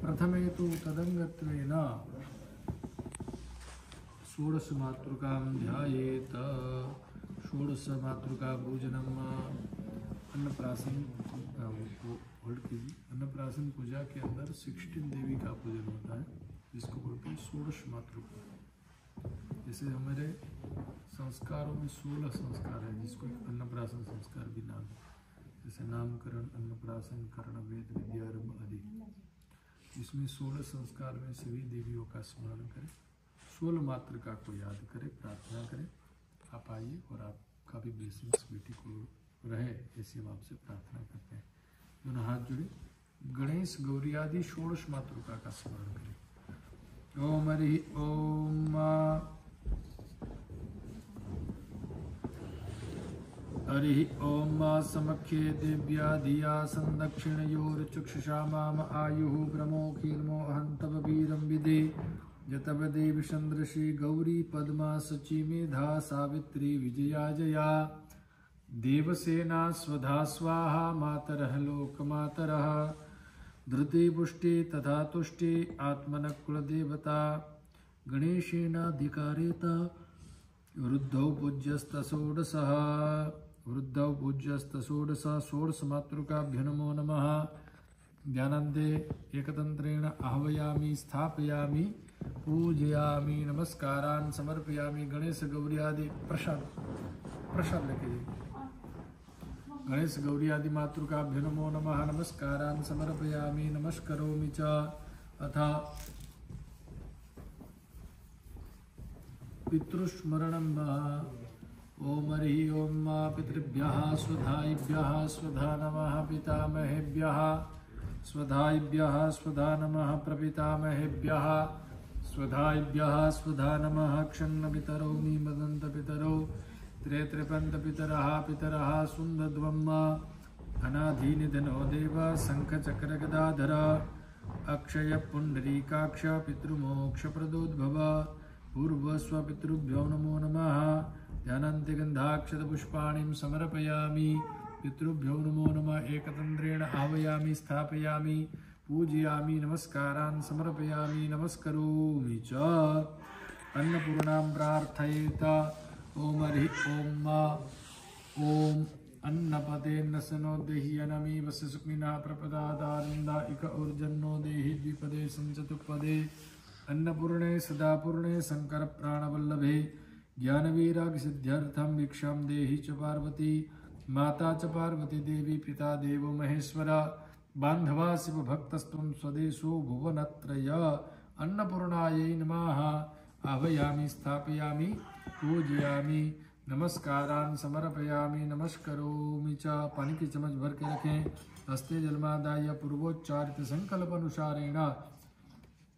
प्रथमे तो तदंगत्वेन षोडश मातृकां ध्यायेत। षोडश मातृका पूजनम अन्नप्राशन होल्ड कीजिए। अन्नप्राशन पूजा के अंदर 16 देवी का पूजन होता है, जिसको बोलते हैं षोडश मातृका। जैसे हमारे संस्कारों में 16 संस्कार है, जिसको अन्नप्राशन संस्कार भी नाम है। जैसे नामकरण, अन्नप्राशन, कर्ण, वेद, विद्यारंभ आदि। इसमें 16 संस्कार में सभी देवियों का स्मरण करें। 16 मातृका को याद करें, प्रार्थना करें। आप आइए और आपका भी ब्लेसिंग्स बेटी को रहे, ऐसी हम आपसे प्रार्थना करते हैं। दोनों हाथ जुड़े। गणेश गौरी आदि 16 मातृका का स्मरण करें। ओम हरि ओम। हरि ओम। समख्ये देव्या धिया संदक्षिणयोर्चक्षुषा माम आयुः ब्रह्मोखीर्मो अहंतव वीरं विदे जतवदेव चंद्रश्री गौरी पद्मा सची मेधा सावित्री विजया जया देवसेना स्वधा स्वाहा मातरः लोकमातरः धृति पुष्टि तथा तुष्टि आत्मनः कुलदेवता गणेशेनाधिकारेत वृद्धौ पूज्यस्तषोडशः षोडश मातृकाभ्यो नमो नमः। ध्यानन्ते एकतंत्रेण आह्वयामि स्थापयामि पूजयामि नमस्कारान् समर्पयामि। गणेश गौरी आदि प्रसाद लेके गणेश गौरी आदि मातृकाभ्यो नमो नमः। नमस्कारान् समर्पयामि नमस्करोमि च। अथ पितृस्मरणं ओम हरि ओम पितृभ्यः स्वधायिभ्यः स्वधा नमः। पितामहेभ्यः स्वधायिभ्यः स्वधा नमः। प्रपितामहेभ्यः स्वधायिभ्यः स्वधा नमः। क्षण्णपितरौ मीमदन्तपितरौ त्रेत्रिपन्तपितरः पितरः सुन्दद्वम्म अनाधिनिधनो देव शङ्खचक्रगदाधर अक्षयपुण्डरीकाक्ष पितृमोक्षप्रदोद्भव। पूर्वस्वपितृभ्यो नमो नमः। ध्यानान्तिगन्धाक्षतपुष्पाणिं समर्पयामि। पितृभ्यो नमो नमः। एकतन्त्रेण आह्वयामि स्थापयामि पूजयामि नमस्कारान् समर्पयामि नमस्करोमि च। अन्नपूर्णां प्रार्थयेत। ओम हरि ओम अन्नपते नसनो देहि अनमी वस्य सुक्मिना प्रपदादारिंदा इक ऊर्जन्नो देहि द्विपदे संचतुपदे। अन्नपूर्णे सदापूर्णे शंकर प्राणवल्लभे ज्ञानवीराग सिद्ध्यर्थं भिक्षां देहि च पार्वती। माता च पार्वती देवी पिता देवो महेश्वर। बान्धवा शिव भक्तस्त्वं स्वदेशो भुवनत्रय। अन्नपूर्णायै नमः। आह्वयामि स्थापयामि पूजयामि नमस्कारान् समर्पयामि नमस्करोमि च। पानी की चम्मच भर के रखें। हस्ते जलमादाय पूर्वोच्चारित संकल्प अनुसारेण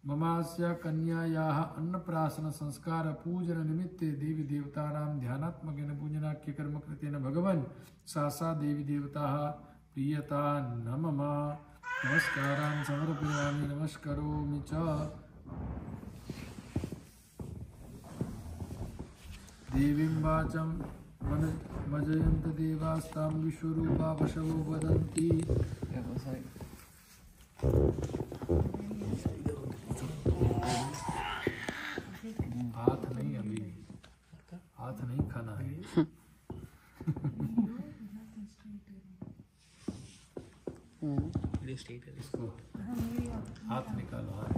ममास्य कन्यायाः अन्नप्राशन संस्कार पूजन निमित्ते देवी देवतानां ध्यानात्मकेन पूजनाख्य कर्म कृतेन भगवन् सा देवी देवताः प्रियता न मम। नमस्कारान् समर्पयामि नमस्करोमि च। देवीं वाचं मजयन्त देवास्तां विश्वरूपा वशवो वदन्ति। हाथ नहीं, अभी हाथ नहीं खाना है। इसको हाथ निकालो, हाथ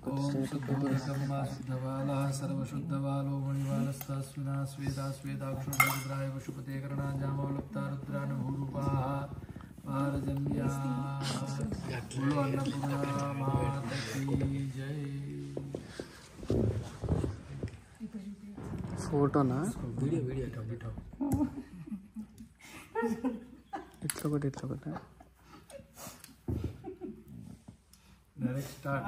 ओम शुद्धोदकम्मा शुद्धवालः सर्वशुद्धवालो मणिवालस्तस्मिना स्वेदा स्वेदाक्षो रुद्राय वशुपते कर्णा जामवलुप्ता रुद्रानुभूरूपाः पारजन्या। बोलो अन्नपूर्णा माता की जय। ఫోటోనా वीडियो बिठाओ ఇట్లా ఒకటి डायरेक्ट स्टार्ट।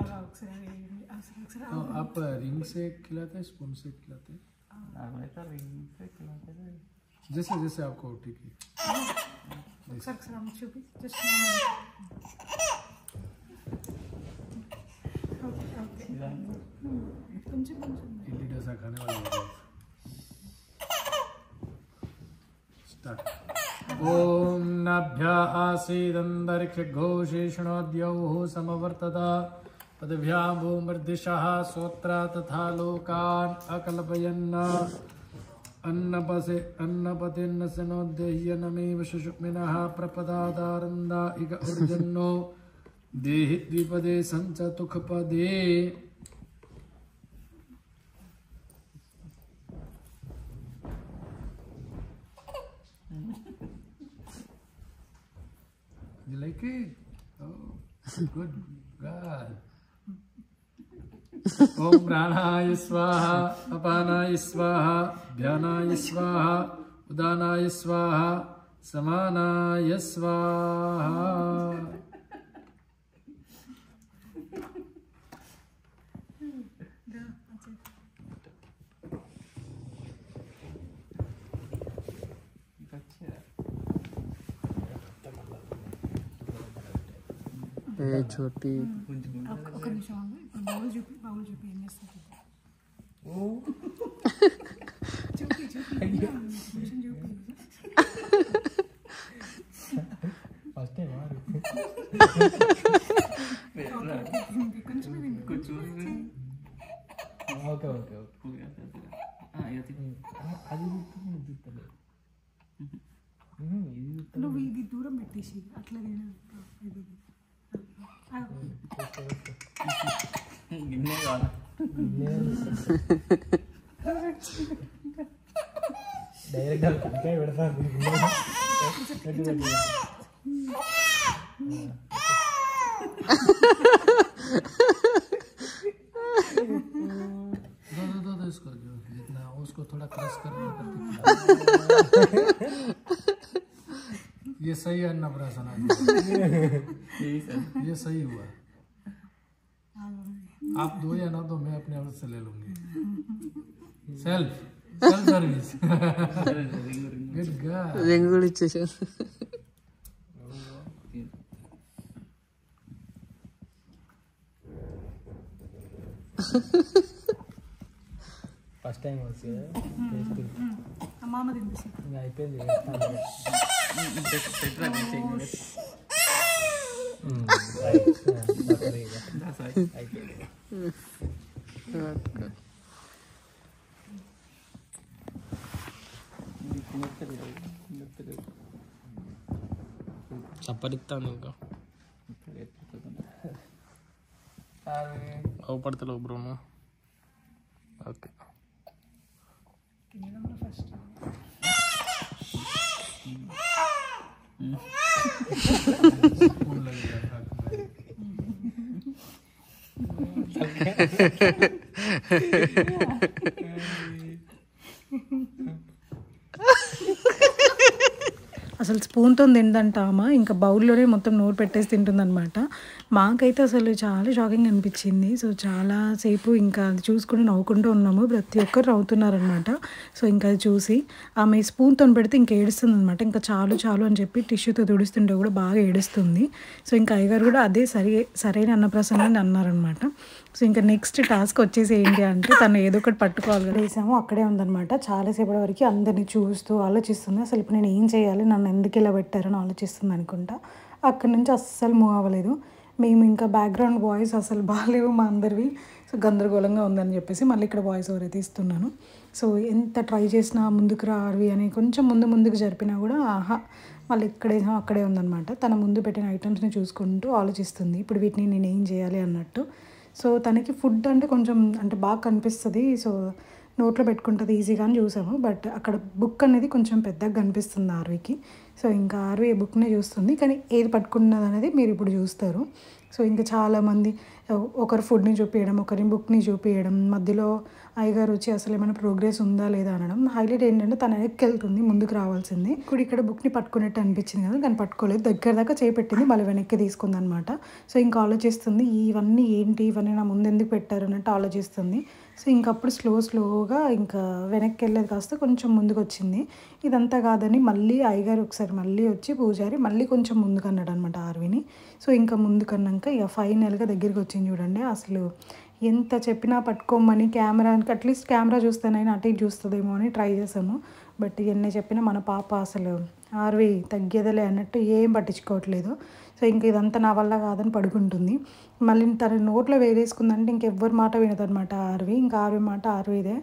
तो आप रिंग से खिलाते हैं स्पून से खिलाते हैं? जैसे जैसे आपको ठीक है। इडली डोसा खाने वाले स्टार्ट। ओम नाभ्या आसीदन्तरिक्षघोषेषणोद्यौः समवर्तत पदभ्यां भूमर्दिशः श्रोत्रा तथा लोकान् अकल्पयन्। अन्नपतिन्नसनोद्देह्यनमेव शुशुक्मिनः प्रपदादारन्दा इक ऊर्जन्नो देहि द्विपदे संचतुखपदे। You like it? Oh, good God. ओम प्राणाय स्वाहा अपानाय स्वाहा ध्यानाय स्वाहा उदानाय स्वाहा समानाय स्वाहा। ఏ చోటి ఒక నిమిషం ఆగు. ఇప్పుడు బౌల్ చూపి ఏం చేస్తా చూపి కొంచెం చూపి. కొంచెం నువ్వు ఇది దూరం పెట్టు. తీసి అట్లా గిన్నె కావాలా డైరెక్ట్ పెడతాను दो इसको जो जितना उसको थोड़ा क्रश करना ये सही है अन्नप्राशन ये सही हुआ आप दो या ना दो मैं अपने औरत से ले लूंगी self service good girl ring కూడా ఇచ్చేసాను ఫస్ట్ టైం వచ్చి మామ తినిపిస్తుంది ఇంకా అయిపోయింది చప్పరిస్తాను ఇంకా అవపడతలేవు బ్రోను ఓకే ఫస్ట్ అసలు స్పూన్తో తిందంట అమ్మ ఇంకా బౌల్లోనే మొత్తం నోరు పెట్టేసి తింటుందన్నమాట. మాకైతే అసలు చాలా షాకింగ్ అనిపించింది. సో చాలాసేపు ఇంకా అది చూసుకుంటూ నవ్వుకుంటూ ఉన్నాము. ప్రతి ఒక్కరు నవ్వుతున్నారనమాట. సో ఇంకా అది చూసి ఆమె స్పూన్తో పెడితే ఇంకా ఏడుస్తుంది అనమాట. ఇంకా చాలు చాలు అని చెప్పి టిష్యూతో తుడుస్తుంటే కూడా బాగా ఏడుస్తుంది. సో ఇంకా అయ్యగారు కూడా అదే సరైన అన్నప్రాసన అని అన్నారనమాట. సో ఇంకా నెక్స్ట్ టాస్క్ వచ్చేసి ఏంటి అంటే తను ఏదో ఒకటి పట్టుకోవాలి కదా. వేసాము అక్కడే ఉందన్నమాట. చాలాసేపటి వరకు అందరినీ చూస్తూ ఆలోచిస్తుంది. అసలు ఇప్పుడు నేను ఏం చేయాలి, నన్ను ఎందుకు ఇలా పెట్టారని ఆలోచిస్తుంది అనుకుంటా. అక్కడి నుంచి అస్సలు మూవ్ అవ్వలేదు. మేము ఇంకా బ్యాక్గ్రౌండ్ వాయిస్ అసలు బాగాలేవు మా అందరివి. సో గందరగోళంగా ఉందని చెప్పేసి మళ్ళీ ఇక్కడ వాయిస్ ఓవర్ అయితే ఇస్తున్నాను. సో ఎంత ట్రై చేసినా ముందుకు రావి అని కొంచెం ముందుకు జరిపినా కూడా మళ్ళీ అక్కడే ఉందన్నమాట. తన ముందు పెట్టిన ఐటమ్స్ని చూసుకుంటూ ఆలోచిస్తుంది, ఇప్పుడు వీటిని నేను ఏం చేయాలి అన్నట్టు. సో తనకి ఫుడ్ అంటే కొంచెం అంటే బాగా కనిపిస్తుంది. సో నోట్లో పెట్టుకుంటుంది ఈజీగా అని చూసాము. బట్ అక్కడ బుక్ అనేది కొంచెం పెద్దగా కనిపిస్తుంది ఆర్వీకి. సో ఇంకా ఆర్వీ బుక్నే చూస్తుంది, కానీ ఏది పట్టుకున్నది అనేది మీరు ఇప్పుడు చూస్తారు. సో ఇంకా చాలామంది ఒకరు ఫుడ్ని చూపించడం, ఒకరి బుక్ని చూపించడం, మధ్యలో అయ్యగారు వచ్చి అసలు ఏమైనా ప్రోగ్రెస్ ఉందా లేదా అనడం. హైలైట్ ఏంటంటే తన వెనక్కి వెళ్తుంది, ముందుకు రావాల్సింది. ఇప్పుడు ఇక్కడ బుక్ని పట్టుకున్నట్టు అనిపించింది కదా, కానీ పట్టుకోలేదు. దగ్గర దాకా చేపెట్టింది, మళ్ళీ వెనక్కి తీసుకుంది అనమాట. సో ఇంకా ఆలోచిస్తుంది ఇవన్నీ ఏంటి, ఇవన్నీ నా ముందు ఎందుకు పెట్టారు అన్నట్టు ఆలోచిస్తుంది. సో ఇంకప్పుడు స్లోగా ఇంకా వెనక్కి వెళ్ళేది కాస్త కొంచెం ముందుకు వచ్చింది. ఇదంతా కాదని మళ్ళీ అయ్యగారు ఒకసారి మళ్ళీ వచ్చి పూజారి మళ్ళీ కొంచెం ముందుకు అన్నాడు అనమాట ఆర్వీని. సో ఇంకా ముందుకన్నాక ఇక ఫైనల్గా దగ్గరికి వచ్చింది చూడండి. అసలు ఎంత చెప్పినా పట్టుకోమని కెమెరాకి అట్లీస్ట్ కెమెరా చూస్తానైనా అటు ఇటు చూస్తుందేమో అని ట్రై చేశాము. బట్ ఎన్ని చెప్పినా మన పాప అసలు ఆర్వీ తగ్గేదలే అన్నట్టు ఏం పట్టించుకోవట్లేదు. సో ఇంక ఇదంతా నా వల్ల కాదని పడుకుంటుంది. మళ్ళీ తన నోట్లో వేరేసుకుందంటే ఇంకెవ్వరి మాట వినదనమాట ఆర్వీ. ఇంకా ఆర్వీ మాట ఆర్వీదే.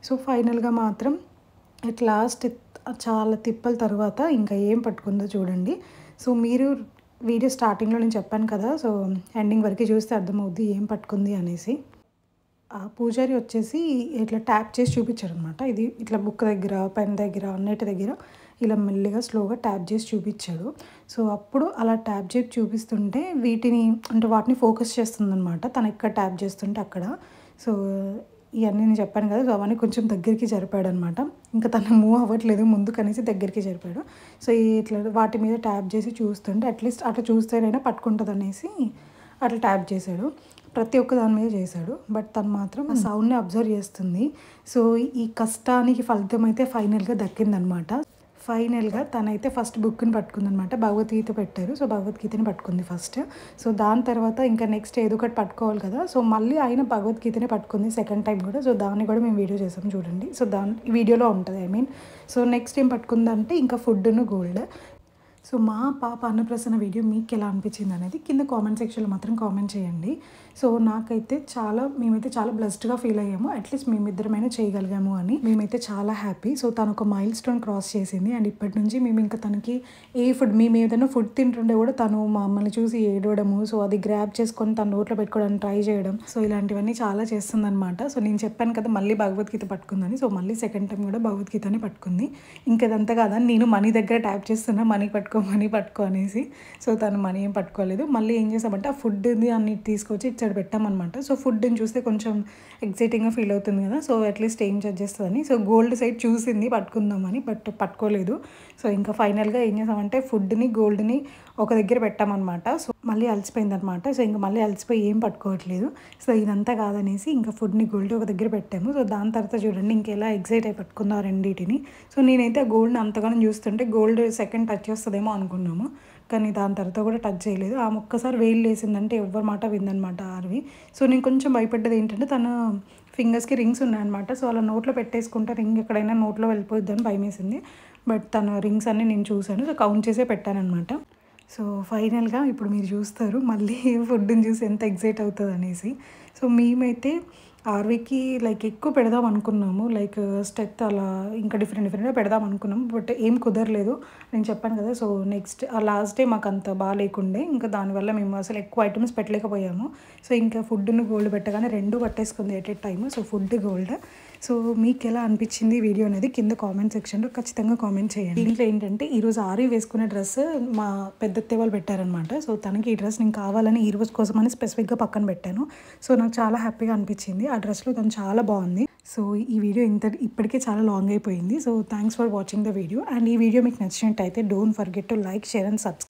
సో ఫైనల్గా మాత్రం అట్ లాస్ట్ చాలా తిప్పల తర్వాత ఇంకా ఏం పట్టుకుందో చూడండి. సో మీరు వీడియో స్టార్టింగ్లో నేను చెప్పాను కదా, సో ఎండింగ్ వరకు చూస్తే అర్థమవుద్ది ఏం పట్టుకుంది అనేసి. ఆ పూజారి వచ్చేసి ఇట్లా ట్యాప్ చేసి చూపించాడు అనమాట. ఇది ఇట్లా బుక్ దగ్గర, పెన్ దగ్గర, అన్నిటి దగ్గర ఇలా మెల్లిగా స్లోగా ట్యాప్ చేసి చూపించాడు. సో అప్పుడు అలా ట్యాప్ చేసి చూపిస్తుంటే వాటిని ఫోకస్ చేస్తుంది అనమాట. తను ఎక్కడ ట్యాప్ చేస్తుంటే అక్కడ. సో ఇవన్నీ నేను చెప్పాను కదా, సో అవన్నీ కొంచెం దగ్గరికి జరిపాడు అనమాట. ఇంకా తను మూవ్ అవ్వట్లేదు ముందుకు అనేసి దగ్గరికి జరిపాడు. సో ఇట్లా వాటి మీద ట్యాప్ చేసి చూస్తుంటే అట్లీస్ట్ అట్లా చూస్తేనైనా పట్టుకుంటుంది అనేసి అట్లా ట్యాప్ చేశాడు. ప్రతి ఒక్క దాని మీద చేశాడు. బట్ తను మాత్రం ఆ సౌండ్ని అబ్జర్వ్ చేస్తుంది. సో ఈ కష్టానికి ఫలితం అయితే ఫైనల్గా దక్కిందనమాట. ఫైనల్గా తనైతే ఫస్ట్ బుక్ని పట్టుకుందనమాట. భగవద్గీత పెట్టారు. సో భగవద్గీతని పట్టుకుంది ఫస్ట్. సో దాని తర్వాత ఇంకా నెక్స్ట్ ఏదో ఒకటి పట్టుకోవాలి కదా. సో మళ్ళీ ఆయన భగవద్గీతనే పట్టుకుంది సెకండ్ టైం కూడా. సో దాన్ని కూడా మేము వీడియో చేసాం చూడండి. సో వీడియోలో ఉంటుంది సో నెక్స్ట్ ఏం పట్టుకుందంటే ఇంకా ఫుడ్ను గోల్డ్. సో మా పాప అన్నప్రాసన వీడియో మీకు ఎలా అనిపించింది అనేది కింద కామెంట్ సెక్షన్లో మాత్రం కామెంట్ చేయండి. సో నాకైతే మేమైతే చాలా బ్లెస్డ్గా ఫీల్ అయ్యాము. అట్లీస్ట్ మేమిద్దరమైనా చేయగలిగాము అని మేమైతే చాలా హ్యాపీ. సో తను ఒక మైల్ స్టోన్ క్రాస్ చేసింది. అండ్ ఇప్పటి నుంచి మేము ఇంకా తనకి మేము ఏదైనా ఫుడ్ తింటుంటే కూడా తను మమ్మల్ని చూసి ఏడవడము, సో అది గ్రాబ్ చేసుకొని తన నోట్లో పెట్టుకోవడానికి ట్రై చేయడం, సో ఇలాంటివన్నీ చాలా చేస్తుందన్నమాట. సో నేను చెప్పాను కదా మళ్ళీ భగవద్గీత పట్టుకుందని, సో మళ్ళీ సెకండ్ టైం కూడా భగవద్గీతనే పట్టుకుంది. ఇంకదంతా కాదని నేను మనీ దగ్గర ట్యాప్ చేస్తున్నా, మనీ పట్టుకో అనేసి. సో తను మనీ ఏం పట్టుకోలేదు. మళ్ళీ ఏం చేసామంటే ఆ ఫుడ్ది అన్ని తీసుకొచ్చి ఇచ్చాడు పెట్టామన్నమాట. సో ఫుడ్ని చూస్తే కొంచెం ఎగ్జైటింగ్గా ఫీల్ అవుతుంది కదా, సో అట్లీస్ట్ ఏం జడ్జ్ చేస్తుందని. సో గోల్డ్ సైడ్ చూసింది పట్టుకుందామని, బట్ పట్టుకోలేదు. సో ఇంకా ఫైనల్గా ఏం చేసామంటే ఫుడ్ని గోల్డ్ని ఒక దగ్గర పెట్టామన్నమాట. సో మళ్ళీ అలసిపోయిందనమాట. సో ఇంకా మళ్ళీ అలసిపోయి ఏం పట్టుకోవట్లేదు. సో ఇదంతా కాదనేసి ఇంకా ఫుడ్ని గోల్డ్ ఒక దగ్గర పెట్టాము. సో దాని తర్వాత చూడండి ఇంకెలా ఎగ్జైట్ అయి పట్టుకుందాం రెండింటిని. సో నేనైతే ఆ గోల్డ్ని అంతగానో చూస్తుంటే గోల్డ్ సెకండ్ టచ్ చేస్తుందేమో అనుకున్నాము, కానీ దాని తర్వాత కూడా టచ్ చేయలేదు. ఆ ఒక్కసారి వేలు వేసిందంటే ఎవరి మాట విందనమాట ఆర్వి. సో నేను కొంచెం భయపడ్డది ఏంటంటే తన ఫింగర్స్కి రింగ్స్ ఉన్నాయన్నమాట. సో అలా నోట్లో పెట్టేసుకుంటే రింగ్ ఎక్కడైనా నోట్లో వెళ్ళిపోద్దని భయం వేసింది. బట్ తన రింగ్స్ అన్నీ నేను చూశాను. సో కౌంట్ చేసే పెట్టానమాట. సో ఫైనల్గా ఇప్పుడు మీరు చూస్తారు మళ్ళీ ఫుడ్ని చూసి ఎంత ఎగ్జైట్ అవుతుంది అనేసి. సో మేమైతే ఆర్వీకి లైక్ ఎక్కువ పెడదాం అనుకున్నాము, లైక్ స్టెప్ అలా ఇంకా డిఫరెంట్గా పెడదాం అనుకున్నాము, బట్ ఏం కుదరలేదు. నేను చెప్పాను కదా, సో నెక్స్ట్ ఆ లాస్ట్ డే మాకు అంత బాగా లేకుండే, ఇంకా దానివల్ల మేము అసలు ఎక్కువ ఐటమ్స్ పెట్టలేకపోయాము. సో ఇంకా ఫుడ్ను గోల్డ్ పెట్టగానే రెండు పట్టేసుకుంది at a time. So food gold. So మీకు ఎలా అనిపించింది వీడియో అనేది కింద కామెంట్ సెక్షన్లో ఖచ్చితంగా కామెంట్ చేయండి. దీంట్లో ఏంటంటే ఈరోజు ఆర్వీ వేసుకునే డ్రెస్ మా పెద్దత్తే వాళ్ళు పెట్టారనమాట. సో తనకి ఈ డ్రెస్ నేను కావాలని ఈ రోజు కోసమని స్పెసిఫిక్గా పక్కన పెట్టాను. సో నాకు చాలా హ్యాపీగా అనిపించింది. ఆ డ్రెస్లో తను చాలా బాగుంది. సో ఈ వీడియో ఇప్పటికే చాలా లాంగ్ అయిపోయింది. So thanks for watching the video. And ఈ వీడియో మీకు నచ్చినట్టయితే don't forget to like, share and subscribe.